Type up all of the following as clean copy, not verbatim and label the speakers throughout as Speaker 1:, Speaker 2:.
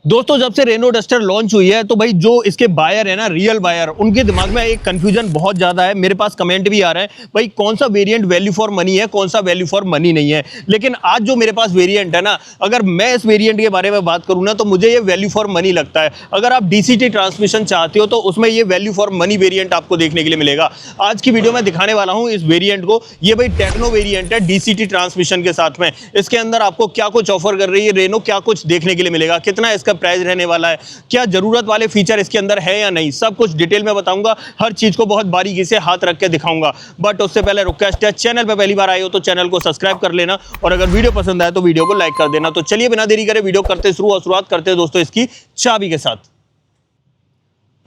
Speaker 1: दोस्तों जब से रेनो डस्टर लॉन्च हुई है तो भाई जो इसके बायर है ना, रियल बायर, उनके दिमाग में एक कंफ्यूजन बहुत ज़्यादा है। मेरे पास कमेंट भी आ रहा है भाई कौन सा वेरिएंट वैल्यू फॉर मनी है, कौन सा वैल्यू फॉर मनी नहीं है। लेकिन आज जो मेरे पास वेरिएंट है ना, अगर मैं इस वेरिएंट के बारे में बात करूँ ना तो मुझे ये वैल्यू फॉर मनी लगता है। अगर आप डीसीटी ट्रांसमिशन चाहते हो तो उसमें ये वैल्यू फॉर मनी वेरियंट आपको देखने के लिए मिलेगा। आज की वीडियो में दिखाने वाला हूँ इस वेरियंट को। ये भाई टेक्नो वेरियंट है डीसीटी ट्रांसमिशन के साथ में। इसके अंदर आपको क्या कुछ ऑफर कर रही है रेनो, क्या कुछ देखने के लिए मिलेगा, कितना इसका प्राइस रहने वाला है, क्या जरूरत वाले फीचर इसके अंदर है या नहीं, सब कुछ डिटेल में बताऊंगा। हर चीज को बहुत बारीकी से हाथ रख के दिखाऊंगा। बट उससे पहले रिक्वेस्ट है, चैनल पे पहली बार आए हो तो चैनल को सब्सक्राइब कर लेना, और अगर वीडियो पसंद आए तो वीडियो को लाइक कर देना। तो चलिए बिना देरी करे वीडियो करते शुरुआत करते हैं दोस्तों इसकी चाबी के साथ।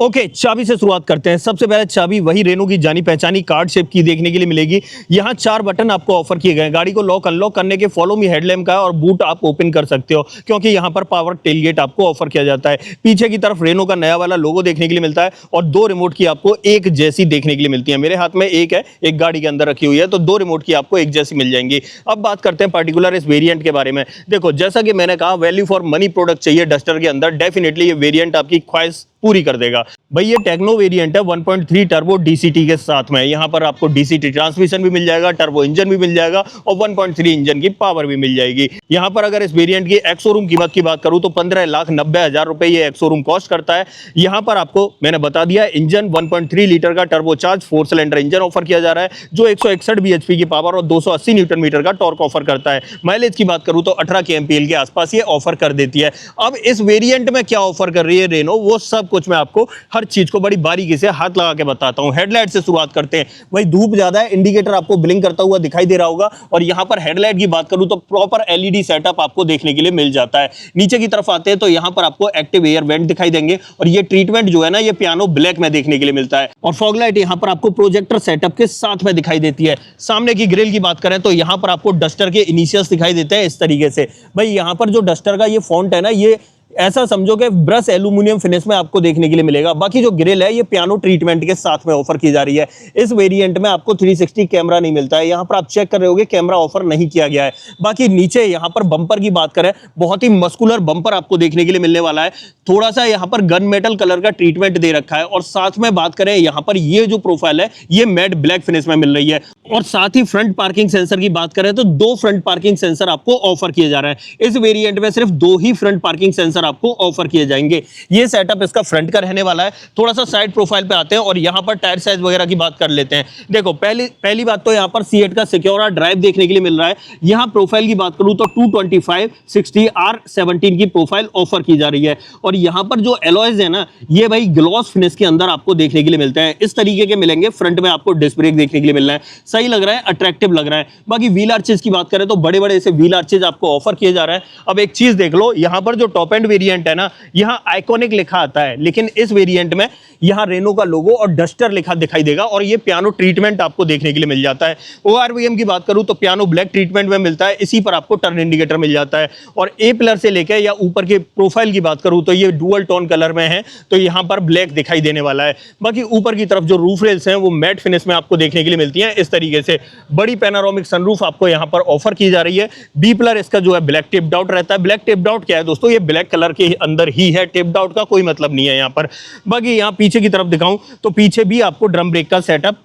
Speaker 1: ओके, चाबी से शुरुआत करते हैं। सबसे पहले चाबी वही रेनो की जानी पहचानी कार्ड शेप की देखने के लिए मिलेगी। यहाँ 4 बटन आपको ऑफर किए गए हैं। गाड़ी को लॉक अनलॉक करने के फॉलो मी हेडलैम्प का और बूट आप ओपन कर सकते हो, क्योंकि यहाँ पर पावर टेलगेट आपको ऑफर किया जाता है। पीछे की तरफ रेनो का नया वाला लोगो देखने के लिए मिलता है, और 2 रिमोट की आपको एक जैसी देखने के लिए मिलती है। मेरे हाथ में एक है, एक गाड़ी के अंदर रखी हुई है, तो 2 रिमोट की आपको एक जैसी मिल जाएंगी। अब बात करते हैं पर्टिकुलर इस वेरियंट के बारे में। देखो, जैसा कि मैंने कहा, वैल्यू फॉर मनी प्रोडक्ट चाहिए डस्टर के अंदर, डेफिनेटली ये वेरियंट आपकी ख्वाहिश पूरी कर देगा। भाई ये टेक्नो वेरिएंट है 1.3 टर्बो डीसीटी के साथ में। यहाँ पर आपको डीसीटी ट्रांसमिशन भी मिल जाएगा, टर्बो इंजन भी मिल जाएगा, और 1.3 इंजन की पावर भी मिल जाएगी। यहाँ पर अगर इस वेरिएंट की एक्स शोरूम कीमत की बात करूँ तो 15,90,000 रुपए ये एक्स शोरूम कॉस्ट करता है। यहाँ पर आपको मैंने बता दिया, इंजन 1.3 लीटर का टर्बोचार्ज 4 सिलेंडर इंजन ऑफर किया जा रहा है, जो 161 bhp की पावर और 280 न्यूटन मीटर का टॉर्क ऑफर करता है। माइलेज की बात करूँ तो 18 kmpl के आसपास ये ऑफर कर देती है। अब इस वेरिएंट में क्या ऑफर कर रही है रेनो, वो सब कुछ मैं आपको हर चीज को बड़ी बारीकी से हाथ लगा के बताता हूं। हेडलाइट से शुरुआत करते हैं। भाई धूप ज्यादा है, इंडिकेटर आपको ब्लिंक करता हुआ दिखाई दे रहा होगा, और यहां पर हेडलाइट की बात करूं तो प्रॉपर एलईडी सेटअप आपको देखने के लिए मिल जाता है। नीचे की तरफ आते हैं तो यहां पर आपको एक्टिव एयर वेंट दिखाई देंगे, और ये ट्रीटमेंट जो है ना, ये पियानो ब्लैक में देखने के लिए मिलता है। और फॉग लाइट यहां पर आपको प्रोजेक्टर सेटअप के साथ में दिखाई देती है। सामने की ग्रिल की बात करें तो यहां पर आपको डस्टर के इनिशियल्स दिखाई देते हैं इस तरीके से। भाई यहां पर जो डस्टर का ये फॉन्ट है ना, ये ऐसा समझो कि ब्रश एल्यूमिनियम फिनिश में आपको देखने के लिए मिलेगा। बाकी जो ग्रिल है ये पियानो ट्रीटमेंट के साथ में ऑफर की जा रही है। इस वेरिएंट में आपको 360 कैमरा नहीं मिलता है। यहाँ पर आप चेक कर रहे होगे, कैमरा ऑफर नहीं किया गया है। बाकी नीचे यहाँ पर बम्पर की बात करें, बहुत ही मस्कुलर बम्पर आपको देखने के लिए मिलने वाला है। थोड़ा सा यहाँ पर गन मेटल कलर का ट्रीटमेंट दे रखा है, और साथ में बात करें यहाँ पर ये जो प्रोफाइल है ये मैट ब्लैक फिनिश में मिल रही है। और साथ ही फ्रंट पार्किंग सेंसर की बात करें तो 2 फ्रंट पार्किंग सेंसर आपको ऑफर किए जा रहे हैं। इस वेरिएंट में सिर्फ 2 ही फ्रंट पार्किंग सेंसर आपको ऑफर किए जाएंगे। ये सेटअप इसका फ्रंट का रहने वाला है। थोड़ा सा साइड प्रोफाइल पे आते हैं और यहाँ पर टायर साइज वगैरह की बात कर लेते हैं। देखो, पहली बात तो यहाँ पर सीएट का सिक्योरा ड्राइव देखने के लिए मिल रहा है। यहाँ प्रोफाइल की बात करूँ तो 225/60R17 की प्रोफाइल ऑफर की जा रही है। और यहाँ पर जो एलॉयज है ना, ये भाई ग्लॉस फिनिश के अंदर आपको देखने के लिए मिलते हैं। इस तरीके के मिलेंगे। फ्रंट में आपको डिस्क ब्रेक देखने के लिए मिल रहा है, सही लग रहा है, अट्रैक्टिव लग रहा है। बाकी व्हील आर्चेस की बात करें तो बड़े बड़े ऐसे व्हील आर्चेस आपको ऑफर किए जा रहे हैं। अब एक चीज देख लो, यहाँ पर जो टॉप एंड वेरिएंट है ना, यहाँ आइकॉनिक लिखा आता है, लेकिन इस वेरिएंट में यहाँ रेनो का लोगो और डस्टर लिखा दिखाई देगा, और ये पियानो ट्रीटमेंट आपको देखने के लिए मिल जाता है। ओआरवीएम की बात करूं तो पियानो ब्लैक ट्रीटमेंट में मिलता है। इसी पर आपको टर्न इंडिकेटर मिल जाता है। और ए पिलर से लेकर या ऊपर के प्रोफाइल की बात करूं तो ये डुअल टोन कलर में है, तो यहाँ पर ब्लैक दिखाई देने वाला है। बाकी ऊपर की तरफ जो रूफ रेल्स हैं वो मैट फिनिश में आपको देखने के लिए मिलती है इस तरीके से। बड़ी पैनारोमिक सनरूफ आपको यहाँ पर ऑफर की जा रही है। बी पिलर इसका जो है ब्लैक टिप्ड आउट रहता है। ब्लैक टिप्ड आउट क्या है दोस्तों, ये ब्लैक कलर के अंदर ही है, टिप्ड आउट का कोई मतलब नहीं है यहाँ पर। बाकी यहाँ पीछे की तरफ दिखाऊं तो पीछे भी आपको ड्रम ब्रेक का सेटअप,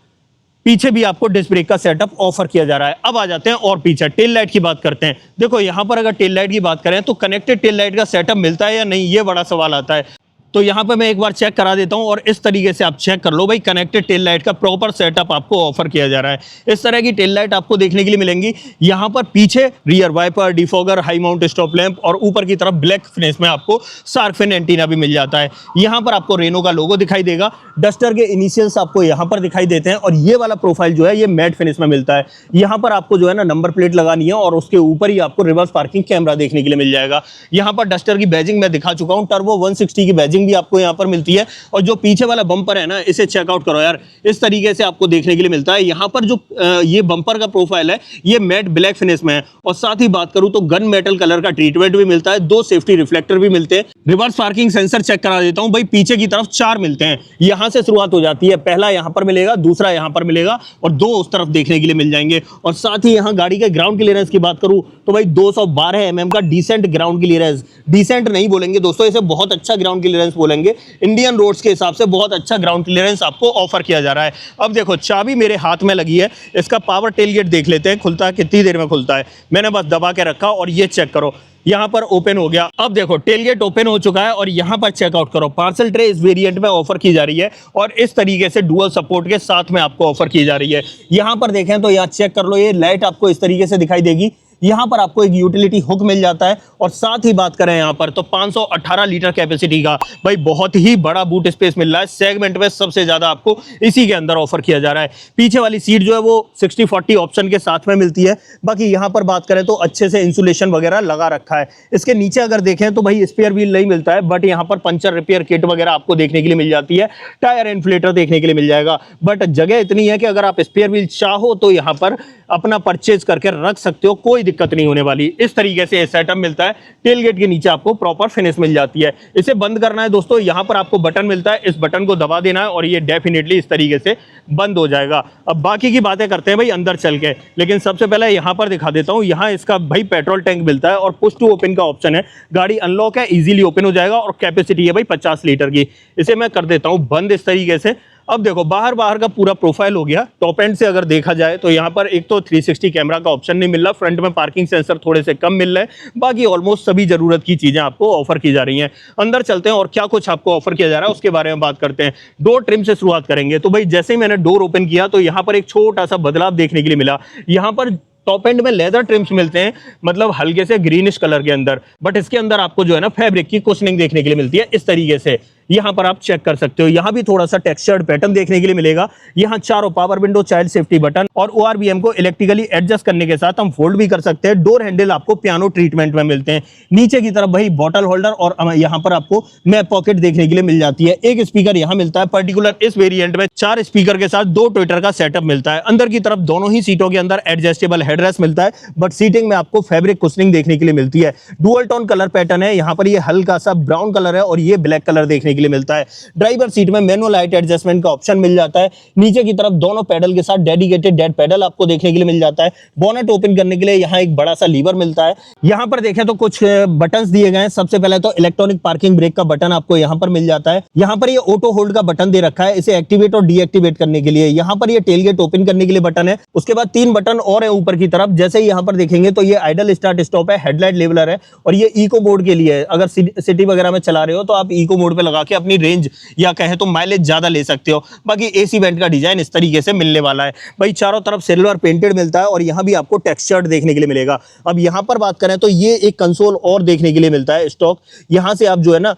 Speaker 1: पीछे भी आपको डिस्क ब्रेक का सेटअप ऑफर किया जा रहा है। अब आ जाते हैं और पीछे टेल लाइट की बात करते हैं। देखो, यहां पर अगर टेल लाइट की बात करें तो कनेक्टेड टेल लाइट का सेटअप मिलता है या नहीं, ये बड़ा सवाल आता है। तो यहाँ पे मैं एक बार चेक करा देता हूँ, और इस तरीके से आप चेक कर लो। भाई कनेक्टेड टेल लाइट का प्रॉपर सेटअप आपको ऑफर किया जा रहा है। इस तरह की टेल लाइट आपको देखने के लिए मिलेंगी। यहाँ पर पीछे rear wiper, defogger, high mount stop lamp, और ऊपर की तरफ ब्लैक फिनिश में आपको शार्क फिन एंटीना भी मिल जाता है। यहाँ पर आपको रेनो का लोगो दिखाई देगा। डस्टर के इनिशियल्स आपको यहाँ पर दिखाई देते हैं, और ये वाला प्रोफाइल जो है ये मैट फिनिश में मिलता है। यहाँ पर आपको जो है ना नंबर प्लेट लगानी है, और उसके ऊपर ही आपको रिवर्स पार्किंग कैमरा देखने के लिए मिल जाएगा। यहाँ पर डस्टर की बैजिंग मैं दिखा चुका हूँ, टर्बो 160 की बैजिंग पार्किंग भी आपको यहाँ पर मिलती है। और जो पीछे वाला बम्पर है ना, इसे चेकआउट करो यार, इस तरीके से आपको देखने के लिए मिलता है। यहाँ पर जो ये बम्पर का प्रोफाइल है ये मैट ब्लैक फिनिश में है, और साथ ही बात करूं तो गन मेटल कलर का ट्रीटमेंट भी मिलता है, 2 सेफ्टी रिफ्लेक्टर भी मिलते हैं। रिवर्स पार्किंग सेंसर चेक करा देता हूं भाई, पीछे की तरफ 4 मिलते हैं, यहां से शुरुआत हो जाती है, पहला यहां पर मिलेगा, दूसरा यहां पर मिलेगा और 2 उस तरफ देखने के लिए मिल जाएंगे। और साथ ही यहां गाड़ी के ग्राउंड क्लियरेंस की बात करूं तो भाई 212 mm का डिसेंट ग्राउंड क्लियरेंस, डिसेंट नहीं बोलेंगे दोस्तों, इसे बहुत अच्छा ग्राउंड क्लियरेंस बोलेंगे, इंडियन रोड्स के हिसाब से बहुत अच्छा ग्राउंड क्लियरेंस आपको ऑफर किया जा रहा है। अब देखो चाबी मेरे हाथ में लगी है, इसका पावर टेलगेट देख लेते हैं, खुलता है कितनी देर में खुलता है। मैंने बस दबा के रखा और ये चेक करो यहाँ पर ओपन हो गया। अब देखो टेलगेट ओपन हो चुका है और यहाँ पर चेकआउट करो, पार्सल ट्रे इस वेरिएंट में ऑफर की जा रही है और इस तरीके से डुअल सपोर्ट के साथ में आपको ऑफर की जा रही है। यहाँ पर देखें तो यहाँ चेक कर लो, ये लाइट आपको इस तरीके से दिखाई देगी, यहाँ पर आपको एक यूटिलिटी हुक मिल जाता है। और साथ ही बात करें यहाँ पर तो 518 लीटर कैपेसिटी का भाई बहुत ही बड़ा बूट स्पेस मिल रहा है, सेगमेंट में सबसे ज्यादा आपको इसी के अंदर ऑफर किया जा रहा है। पीछे वाली सीट जो है वो 60-40 ऑप्शन के साथ में मिलती है। बाकी यहाँ पर बात करें तो अच्छे से इंसुलेशन वगैरह लगा रखा है। इसके नीचे अगर देखें तो भाई स्पेयर व्हील नहीं मिलता है, बट यहाँ पर पंचर रिपेयर किट वगैरह आपको देखने के लिए मिल जाती है, टायर इन्फ्लेटर देखने के लिए मिल जाएगा। बट जगह इतनी है कि अगर आप स्पेयर व्हील चाहो तो यहाँ पर अपना परचेज करके रख सकते हो, कोई दिक्कत नहीं होने वाली। इस तरीके से सेटअप मिलता है। टेलगेट के नीचे आपको प्रॉपर फिनिश मिल जाती है। इसे बंद करना है दोस्तों, यहाँ पर आपको बटन मिलता है, इस बटन को दबा देना है और ये डेफिनेटली इस तरीके से बंद हो जाएगा। अब बाकी की बातें करते हैं भाई अंदर चल के, लेकिन सबसे पहले यहाँ पर दिखा देता हूँ। यहाँ इसका भाई पेट्रोल टैंक मिलता है और पुश टू ओपन का ऑप्शन है, गाड़ी अनलॉक है, इजीली ओपन हो जाएगा और कैपेसिटी है भाई 50 लीटर की। इसे मैं कर देता हूँ बंद इस तरीके से। अब देखो बाहर का पूरा प्रोफाइल हो गया। टॉप एंड से अगर देखा जाए तो यहाँ पर एक तो 360 कैमरा का ऑप्शन नहीं मिल रहा, फ्रंट में पार्किंग सेंसर थोड़े से कम मिल रहे हैं, बाकी ऑलमोस्ट सभी जरूरत की चीजें आपको ऑफर की जा रही हैं। अंदर चलते हैं और क्या कुछ आपको ऑफर किया जा रहा है उसके बारे में बात करते हैं। डोर ट्रिम से शुरुआत करेंगे तो भाई जैसे ही मैंने डोर ओपन किया तो यहाँ पर एक छोटा सा बदलाव देखने के लिए मिला। यहाँ पर टॉप एंड में लेदर ट्रिम्स मिलते हैं, मतलब हल्के से ग्रीनिश कलर के अंदर, बट इसके अंदर आपको जो है ना फैब्रिक की कुशनिंग देखने के लिए मिलती है इस तरीके से। यहाँ पर आप चेक कर सकते हो, यहाँ भी थोड़ा सा टेक्सचर्ड पैटर्न देखने के लिए मिलेगा। यहाँ चारों power window, child safety button और ORVM को इलेक्ट्रिकली एडजस्ट करने के साथ हम फोल्ड भी कर सकते हैं। डोर हैंडल आपको पियानो ट्रीटमेंट में मिलते हैं। नीचे की तरफ भाई बॉटल होल्डर और यहाँ पर आपको मैप पॉकेट देखने के लिए मिल जाती है। एक स्पीकर यहाँ मिलता है, पर्टिकुलर इस वेरिएंट में 4 स्पीकर के साथ 2 ट्विटर का सेटअप मिलता है। अंदर की तरफ दोनों ही सीटों के अंदर एडजस्टेबल हेडरेस्ट मिलता है, बट सीटिंग में आपको फैब्रिक कुशनिंग देखने के लिए मिलती है। डुअल टोन कलर पैटर्न है, यहाँ पर ये हल्का सा ब्राउन कलर है और ये ब्लैक कलर देखने के लिए मिलता है। ड्राइवर सीट में मैनुअल लाइट एडजस्टमेंट का ऑप्शन मिल जाता है। नीचे की तरफ दोनों पैडल के साथ डेडिकेटेड डेड पैडल आपको देखने के लिए मिल जाता है। बोनेट ओपन करने के लिए यहाँ एक बड़ा सा लीवर मिलता है। यहाँ पर देखें तो कुछ बटन्स दिए गए हैं। सबसे पहले तो इलेक्ट्रॉनिक पार्किंग ब्रेक का बटन आपको यहाँ पर मिल जाता है। यहाँ पर ये ऑटो होल्ड का बटन दे रखा है, इसे एक्टिवेट और डीएक्टिवेट करने के लिए। यहाँ पर ये टेलगेट ओपन करने के लिए बटन है। उसके बाद 3 बटन और है ऊपर की तरफ। जैसे ही यहाँ पर देखेंगे तो ये आइडल स्टार्ट स्टॉप है, हेडलाइट लेवलर है और ये इको मोड के लिए है। अगर सिटी वगैरह में चला रहे हो तो आप इको मोड पे लगा के अपनी रेंज या कहे तो माइलेज ज्यादा ले सकते हो। बाकी एसी वेंट का डिजाइन इस तरीके से मिलने वाला है भाई। चारों तरफ सिल्वर पेंटेड मिलता है और यहाँ भी आपको टेक्सचर्ड देखने के लिए मिलेगा। अब यहाँ पर बात करें तो ये एक कंसोल और देखने के लिए मिलता है स्टॉक। यहाँ से आप जो है ना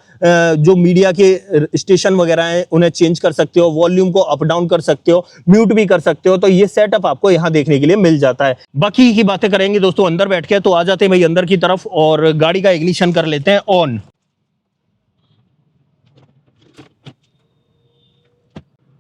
Speaker 1: जो मीडिया के स्टेशन वगैरह हैं उन्हें चेंज कर सकते हो, वॉल्यूम को अप डाउन कर सकते हो, म्यूट भी कर सकते हो। तो ये सेटअप आपको यहाँ देखने के लिए मिल जाता है। बाकी की बातें करेंगे दोस्तों अंदर बैठ के, तो आ जाते हैं भाई अंदर की तरफ और गाड़ी का इग्निशन कर लेते हैं ऑन।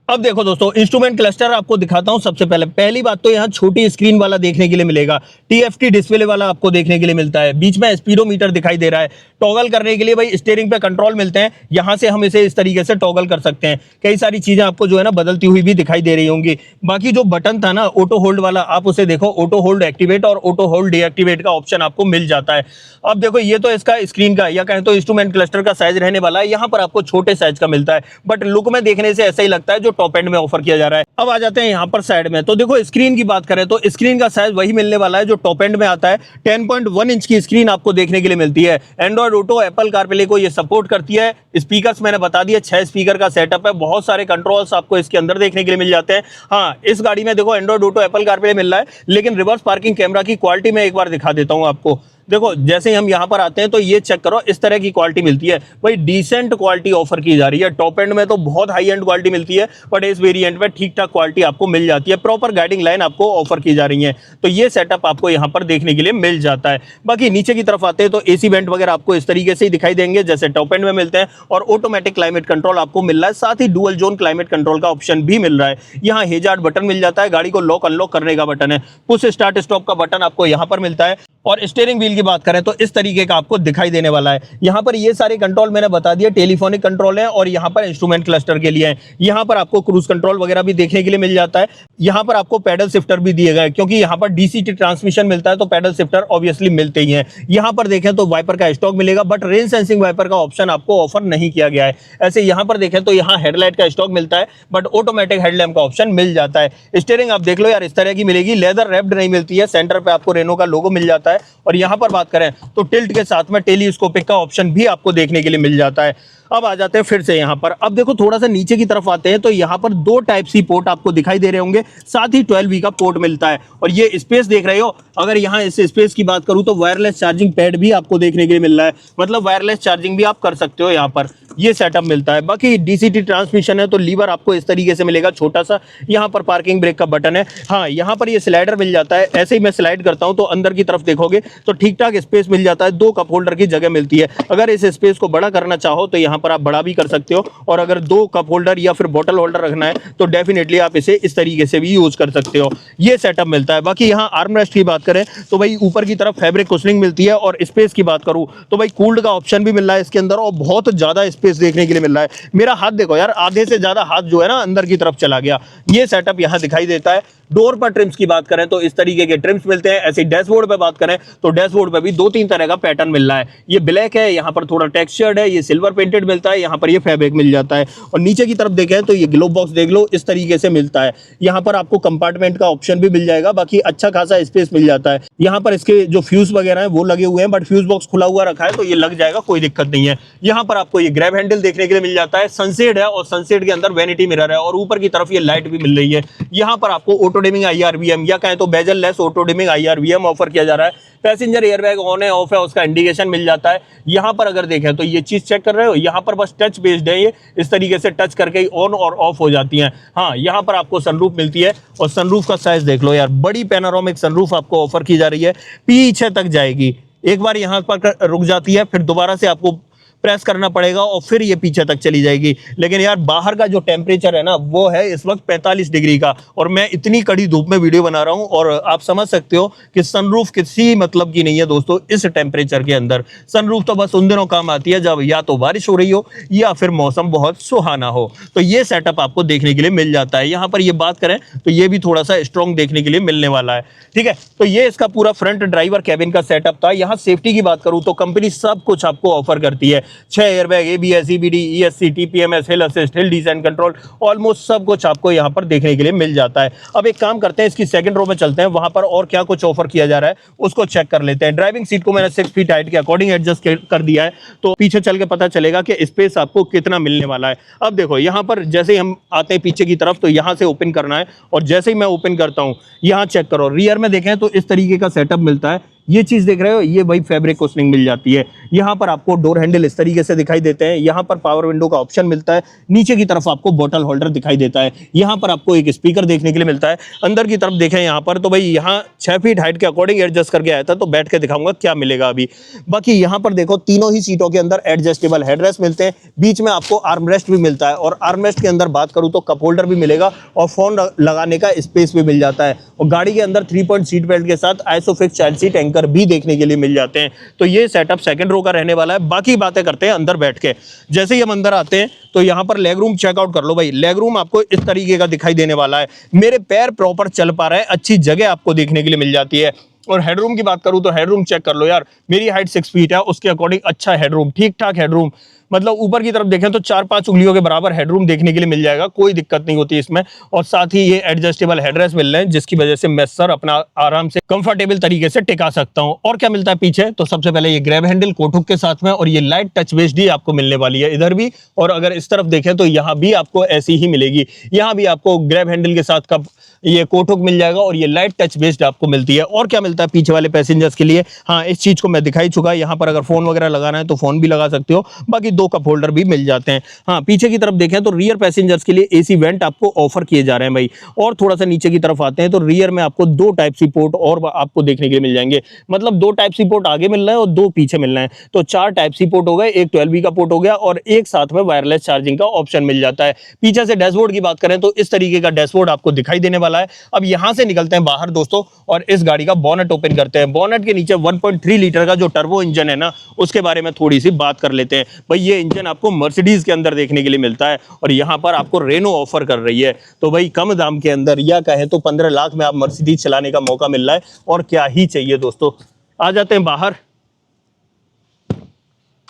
Speaker 1: अब देखो दोस्तों इंस्ट्रूमेंट क्लस्टर आपको दिखाता हूं। सबसे पहले पहली बात तो यहाँ छोटी स्क्रीन वाला देखने के लिए मिलेगा, TFT डिस्प्ले वाला आपको देखने के लिए मिलता है। बीच में स्पीडोमीटर दिखाई दे रहा है। टॉगल करने के लिए भाई स्टीयरिंग पे कंट्रोल मिलते हैं, यहाँ से हम इसे इस तरीके से टॉगल कर सकते हैं। कई सारी चीजें आपको जो है ना बदलती हुई भी दिखाई दे रही होंगी। बाकी जो बटन था ना ऑटो होल्ड वाला, आप उसे देखो, ऑटो होल्ड एक्टिवेट और ऑटो होल्ड डीएक्टिवेट का ऑप्शन आपको मिल जाता है। अब देखो ये तो इसका स्क्रीन का या कहें तो इंस्ट्रूमेंट क्लस्टर का साइज रहने वाला है। यहाँ पर आपको छोटे साइज का मिलता है, बट लुक में देखने से ऐसा ही लगता है जो टॉप एंड में ऑफर किया जा रहा है। अब आ जाते हैं यहाँ पर साइड में, तो देखो स्क्रीन की बात करें तो स्क्रीन का साइज वही मिलने वाला है जो टॉप एंड में आता है। 10.1 इंच की स्क्रीन आपको देखने के लिए मिलती है। एंड्रॉइड ऑटो, एप्पल कारप्ले को ये सपोर्ट करती है। स्पीकर्स मैंने बता दिया, 6 स्पीकर का सेटअप है। बहुत सारे कंट्रोल्स आपको इसके अंदर देखने के लिए मिल जाते हैं। हाँ, इस गाड़ी में देखो एंड्रॉइड ऑटो, एप्पल कारप्ले मिल रहा है, लेकिन रिवर्स पार्किंग कैमरा की क्वालिटी में एक बार दिखा देता हूँ आपको। देखो जैसे ही हम यहाँ पर आते हैं तो ये चेक करो, इस तरह की क्वालिटी मिलती है भाई, डिसेंट क्वालिटी ऑफर की जा रही है। टॉप एंड में तो बहुत हाई एंड क्वालिटी मिलती है, बट इस वेरिएंट में ठीक ठाक क्वालिटी आपको मिल जाती है, प्रॉपर गाइडिंग लाइन आपको ऑफर की जा रही है। तो ये सेटअप आपको यहाँ पर देखने के लिए मिल जाता है। बाकी नीचे की तरफ आते हैं तो एसी वेंट वगैरह आपको इस तरीके से ही दिखाई देंगे जैसे टॉप एंड में मिलते हैं, और ऑटोमेटिक क्लाइमेट कंट्रोल आपको मिल रहा है, साथ ही डुअल जोन क्लाइमेट कंट्रोल का ऑप्शन भी मिल रहा है। यहाँ हेजार्ड बटन मिल जाता है, गाड़ी को लॉक अनलॉक करने का बटन है, पुश स्टार्ट स्टॉप का बटन आपको यहाँ पर मिलता है। और स्टीयरिंग व्हील की बात करें तो इस तरीके का आपको दिखाई देने वाला है। यहाँ पर ये सारे कंट्रोल मैंने बता दिया, टेलीफोनिक कंट्रोल है और यहाँ पर इंस्ट्रूमेंट क्लस्टर के लिए है। यहाँ पर आपको क्रूज कंट्रोल वगैरह भी देखने के लिए मिल जाता है। यहाँ पर आपको पैडल शिफ्टर भी दिए गए, क्योंकि यहाँ पर डीसीटी ट्रांसमिशन मिलता है तो पैडल शिफ्टर ऑब्वियसली मिलते ही हैं। यहाँ पर देखें तो वाइपर का स्टॉक मिलेगा, बट रेन सेंसिंग वाइपर का ऑप्शन आपको ऑफर नहीं किया गया है। ऐसे यहाँ पर देखें तो यहाँ हेडलाइट का स्टॉक मिलता है, बट ऑटोमेटिक हेडलैम्प का ऑप्शन मिल जाता है। स्टीयरिंग आप देख लो यार, इस तरह की मिलेगी, लेदर रैप्ड नहीं मिलती है। सेंटर पे आपको रेनो का लोगो मिल जाता है। और यहाँ पर बात करें तो टिल्ट के साथ में टेलीस्कोपिक का ऑप्शन भी आपको देखने के लिए मिल जाता है। अब आ जाते हैं फिर से यहाँ पर, अब देखो थोड़ा सा नीचे की तरफ आते हैं तो यहाँ पर 2 टाइप सी पोर्ट आपको दिखाई दे रहे होंगे, साथ ही 12V का पोर्ट मिलता है। और ये स्पेस देख रहे हो, अगर यहाँ इस स्पेस की बात करूँ तो वायरलेस चार्जिंग पैड भी आपको देखने के लिए मिल रहा है, मतलब वायरलेस चार्जिंग भी आप कर सकते हो। यहाँ पर ये सेटअप मिलता है। बाकी डीसीटी ट्रांसमिशन है तो लीवर आपको इस तरीके से मिलेगा, छोटा सा। यहाँ पर पार्किंग ब्रेक का बटन है। हाँ, यहाँ पर ये स्लाइडर मिल जाता है। ऐसे ही मैं स्लाइड करता हूँ तो अंदर की तरफ देखोगे तो ठीक ठाक स्पेस मिल जाता है, 2 कप होल्डर की जगह मिलती है। अगर इस स्पेस को बड़ा करना चाहो तो यहाँ पर आप बड़ा भी कर सकते हो, और अगर 2 कप होल्डर या फिर बॉटल होल्डर रखना है तो डेफिनेटली आप इसे इस तरीके से भी यूज कर सकते हो। ये सेटअप मिलता है। बाकी यहाँ आर्म रेस्ट की बात करें तो भाई ऊपर की तरफ फैब्रिक कुशनिंग मिलती है, और स्पेस की बात करूँ तो भाई कूल्ड का ऑप्शन भी मिल रहा है इसके अंदर, और बहुत ज्यादा स्पेस देखने के लिए मिल रहा है। मेरा हाथ देखो यार, आधे से ज्यादा हाथ जो है ना अंदर की तरफ चला गया। ये सेटअप यहाँ दिखाई देता है। डोर पर ट्रिम्स की बात करें तो इस तरीके के ट्रिम्स मिलते हैं। ऐसे डैशबोर्ड पे बात करें तो डैशबोर्ड पे भी 2-3 तरह का पैटर्न मिल रहा है। ये ब्लैक है, यहाँ पर थोड़ा टेक्सचर्ड है, ये सिल्वर पेंटेड मिलता है, यहाँ पर ये फैब्रिक मिल जाता है। और नीचे की तरफ देखें तो ये ग्लोब बॉक्स देख लो, इस तरीके से मिलता है। यहाँ पर आपको कंपार्टमेंट का ऑप्शन भी मिल जाएगा, बाकी अच्छा खासा स्पेस मिल जाता है। यहाँ पर इसके जो फ्यूज वगैरह है वो लगे हुए हैं, बट फ्यूज बॉक्स खुला हुआ रखा है तो ये लग जाएगा, कोई दिक्कत नहीं है। यहाँ पर आपको ये ग्रैब हैंडल देखने के लिए मिल जाता है। सनसेट है और सनसेट के अंदर वैनिटी मिरर है, और ऊपर की तरफ ये लाइट भी मिल रही है। यहाँ पर आपको ऑटो डिमिंग IRVM या कहें तो bezel less auto dimming IRVM offer किया जा रहा है। पैसेंजर एयरबैग ऑन है ऑफ है उसका इंडिकेशन मिल जाता है। यहाँ पर अगर देखें तो ये चीज चेक कर रहे हो, यहाँ पर बस टच बेस्ड है, ये इस तरीके से टच करके ही ऑन और ऑफ हो जाती हैं। हाँ, यहाँ पर आपको सनरूफ मिलती है, और सनरूफ का साइज देख लो यार, बड़ी पैनोरामिक सनरूफ आपको ऑफर की जा रही है, पीछे तक जाएगी। एक बार यहाँ पर रुक जाती है, फिर दोबारा से आपको प्रेस करना पड़ेगा और फिर ये पीछे तक चली जाएगी। लेकिन यार बाहर का जो टेम्परेचर है ना वो है इस वक्त 45 डिग्री का, और मैं इतनी कड़ी धूप में वीडियो बना रहा हूं, और आप समझ सकते हो कि सनरूफ किसी मतलब की नहीं है दोस्तों इस टेम्परेचर के अंदर। सनरूफ तो बस उन दिनों काम आती है जब या तो बारिश हो रही हो या फिर मौसम बहुत सुहाना हो। तो ये सेटअप आपको देखने के लिए मिल जाता है। यहाँ पर ये बात करें तो ये भी थोड़ा सा स्ट्रॉन्ग देखने के लिए मिलने वाला है। ठीक है, तो ये इसका पूरा फ्रंट ड्राइवर कैबिन का सेटअप था। यहाँ सेफ्टी की बात करूँ तो कंपनी सब कुछ आपको ऑफर करती है। 6 airbag, ABS, EBD, ESC, TPMS, हिल assist, hill descent control, almost सब कुछ आपको यहाँ पर देखने के लिए मिल जाता है। अब एक काम करते हैं, इसकी सेकंड रो में चलते हैं, वहां पर और क्या कुछ ऑफर किया जा रहा है उसको चेक कर लेते हैं। ड्राइविंग सीट को मैंने 6 फीट हाइट के अकॉर्डिंग एडजस्ट कर दिया है, तो पीछे चल के पता चलेगा कि स्पेस आपको कितना मिलने वाला है। अब देखो यहाँ पर जैसे ही हम आते हैं पीछे की तरफ तो यहाँ से ओपन करना है, और जैसे ही मैं ओपन करता हूँ यहाँ चेक करो, रियर में देखें तो इस तरीके का सेटअप मिलता है। ये चीज देख रहे हो, ये भाई फैब्रिक कुशनिंग मिल जाती है। यहाँ पर आपको डोर हैंडल इस तरीके से दिखाई देते हैं। यहाँ पर पावर विंडो का ऑप्शन मिलता है। नीचे की तरफ आपको बोतल होल्डर दिखाई देता है। यहाँ पर आपको एक स्पीकर देखने के लिए मिलता है। अंदर की तरफ देखें यहाँ पर तो भाई यहाँ 6 फीट हाइट के अकॉर्डिंग एडजस्ट करके आया था, तो बैठ के दिखाऊंगा क्या मिलेगा अभी। बाकी यहाँ पर देखो तीनों ही सीटों के अंदर एडजस्टेबल हेडरेस्ट मिलते हैं। बीच में आपको आर्मरेस्ट भी मिलता है, और आर्मरेस्ट के अंदर बात करूँ तो कप होल्डर भी मिलेगा और फोन लगाने का स्पेस भी मिल जाता है। और गाड़ी के अंदर 3 पॉइंट सीट बेल्ट के साथ आइसोफिक्स चाइल्ड सीट एंकर भी देखने के लिए मिल जाते हैं। तो ये सेटअप सेकंड रो का रहने वाला है। बाकी बातें करते हैं अंदर बैठ के। जैसे ही हम अंदर आते हैं तो यहाँ पर लेग रूम चेकआउट कर लो भाई। लेग रूम आपको इस तरीके का दिखाई देने वाला है। मेरे पैर प्रॉपर चल पा रहे हैं, अच्छी जगह आपको देखने के लिए मिल जाती है। और हेडरूम की बात करूं तो हेडरूम चेक कर लो यार, मेरी हाइट 6 फीट है, उसके अकॉर्डिंग अच्छा हेडरूम, ठीक ठाक हेडरूम, मतलब ऊपर की तरफ देखें तो 4-5 उंगलियों के बराबर हेडरूम देखने के लिए मिल जाएगा, कोई दिक्कत नहीं होती इसमें। और साथ ही ये एडजस्टेबल हेडरेस्ट मिल रहे हैं, जिसकी वजह से मैं सर अपना आराम से कंफर्टेबल तरीके से टिका सकता हूं। और क्या मिलता है पीछे, तो सबसे पहले ये ग्रैब हैंडल कोट हुक के साथ में, और ये लाइट टच बेस्ड ही आपको मिलने वाली है इधर भी। और अगर इस तरफ देखें तो यहाँ भी आपको ऐसी ही मिलेगी। यहाँ भी आपको ग्रैब हैंडल के साथ कप ये कोट हुक मिल जाएगा और ये लाइट टच बेस्ड आपको मिलती है। और क्या मिलता है पीछे वाले पैसेंजर्स के लिए, हाँ इस चीज को मैं दिखाई चुका, यहाँ पर अगर फोन वगैरह लगाना है तो फोन भी लगा सकते हो, बाकी 2 कप होल्डर भी मिल जाते हैं। हाँ पीछे की तरफ देखें तो रियर पैसेंजर्स के लिए एसी वेंट आपको ऑफर किए जा रहे हैं भाई। और थोड़ा सा नीचे की तरफ आते हैं तो रियर में आपको 2 टाइप सी पोर्ट और आपको देखने के लिए मिल जाएंगे, मतलब 2 टाइप सी पोर्ट आगे मिल रहा है और 2 पीछे मिल रहे हैं, तो 4 टाइप सी पोर्ट हो गए, एक 12V का पोर्ट हो गया और एक साथ में वायरलेस चार्जिंग का ऑप्शन मिल जाता है। पीछे से डैशबोर्ड की बात करें तो इस तरीके का डैशबोर्ड आपको दिखाई देने वाला है। अब यहां से निकलते हैं बाहर दोस्तों और इस गाड़ी का बोनट ओपन करते हैं। बोनट के नीचे 1.3 लीटर का जो टर्बो इंजन है ना, उसके बारे में थोड़ी सी बात कर लेते हैं भाई। ये इंजन आपको मर्सिडीज के अंदर देखने के लिए मिलता है और यहां पर आपको रेनो ऑफर कर रही है, तो भाई कम दाम के अंदर या कहें तो 15 लाख में आप मर्सिडीज चलाने का मौका मिल रहा है, और क्या ही चाहिए दोस्तों। आ जाते हैं बाहर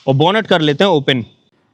Speaker 1: और बोनट कर लेते हैं ओपन।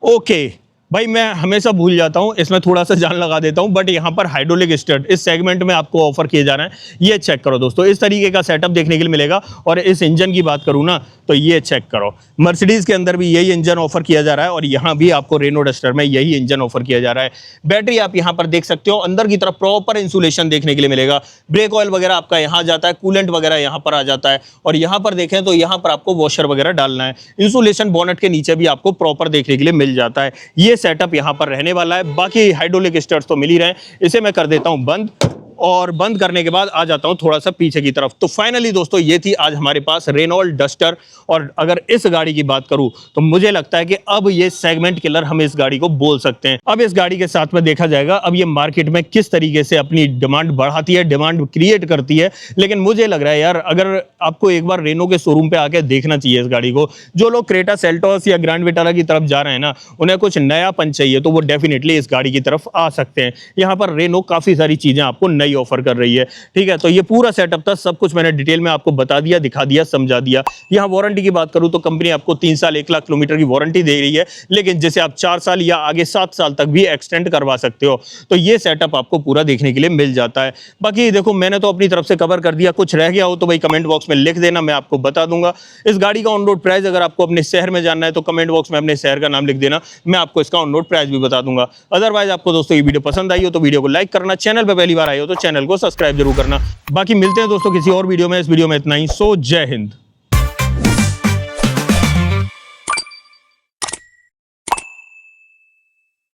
Speaker 1: ओके भाई, मैं हमेशा भूल जाता हूं, इसमें थोड़ा सा जान लगा देता हूं, बट यहां पर हाइड्रोलिक स्टड इस सेगमेंट में आपको ऑफर किए जा रहे हैं। ये चेक करो दोस्तों, इस तरीके का सेटअप देखने के लिए मिलेगा। और इस इंजन की बात करूं ना तो ये चेक करो, मर्सिडीज के अंदर भी यही इंजन ऑफर किया जा रहा है और यहां भी आपको रेनो डस्टर में यही इंजन ऑफर किया जा रहा है। बैटरी आप यहां पर देख सकते हो, अंदर की तरफ प्रॉपर इंसुलेशन देखने के लिए मिलेगा। ब्रेक ऑयल वगैरह आपका यहां जाता है, कूलेंट वगैरह यहां पर आ जाता है, और यहां पर देखें तो यहां पर आपको वॉशर वगैरह डालना है। इंसुलेशन बोनट के नीचे भी आपको प्रॉपर देखने के लिए मिल जाता है। ये सेटअप यहां पर रहने वाला है। बाकी हाइड्रोलिक स्टर्स तो मिल ही रहे हैं। इसे मैं कर देता हूं बंद, और बंद करने के बाद आ जाता हूं थोड़ा सा पीछे की तरफ। तो फाइनली दोस्तों ये थी आज हमारे पास रेनॉल्ट डस्टर। और अगर इस गाड़ी की बात करूं तो मुझे लगता है कि अब ये सेगमेंट किलर हम इस गाड़ी को बोल सकते हैं। अब इस गाड़ी के साथ में देखा जाएगा अब ये मार्केट में किस तरीके से अपनी डिमांड बढ़ाती है, डिमांड क्रिएट करती है। लेकिन मुझे लग रहा है यार, अगर आपको एक बार रेनो के शोरूम पे आके देखना चाहिए इस गाड़ी को। जो लोग क्रेटा सेल्टोस या ग्रैंड विटारा की तरफ जा रहे हैं ना, उन्हें कुछ नयापन चाहिए तो वो डेफिनेटली इस गाड़ी की तरफ आ सकते हैं। यहाँ पर रेनो काफी सारी चीजें आपको नई ऑफर कर रही है। ठीक है, तो ये पूरा सेटअप था, सब कुछ मैंने डिटेल में आपको बता दिया, दिखा दिया, समझा दिया। यहाँ वारंटी की बात करूं तो कंपनी आपको 3 साल 1 लाख किलोमीटर की वारंटी दे रही है, लेकिन जैसे आप 4 साल या आगे 7 साल तक भी एक्सटेंड करवा सकते हो। तो ये सेटअप आपको पूरा देखने के लिए मिल जाता है। बाकी देखो, मैंने तो अपनी तरफ से कवर कर दिया, कुछ रह गया हो तो भाई कमेंट बॉक्स में लिख देना, मैं आपको बता दूंगा। इस गाड़ी का ऑन रोड प्राइस अगर आपको अपने शहर में जानना है तो कमेंट बॉक्स में अपने शहर का नाम लिख देना, मैं आपको इसका ऑन रोड प्राइस भी बता दूंगा। अदरवाइज आपको दोस्तों ये वीडियो पसंद आई हो तो वीडियो को लाइक करना, चैनल पर पहली बार आए हो तो चैनल को सब्सक्राइब जरूर करना। बाकी मिलते हैं दोस्तों किसी और वीडियो में। इस वीडियो में इतना ही। सो जय हिंद।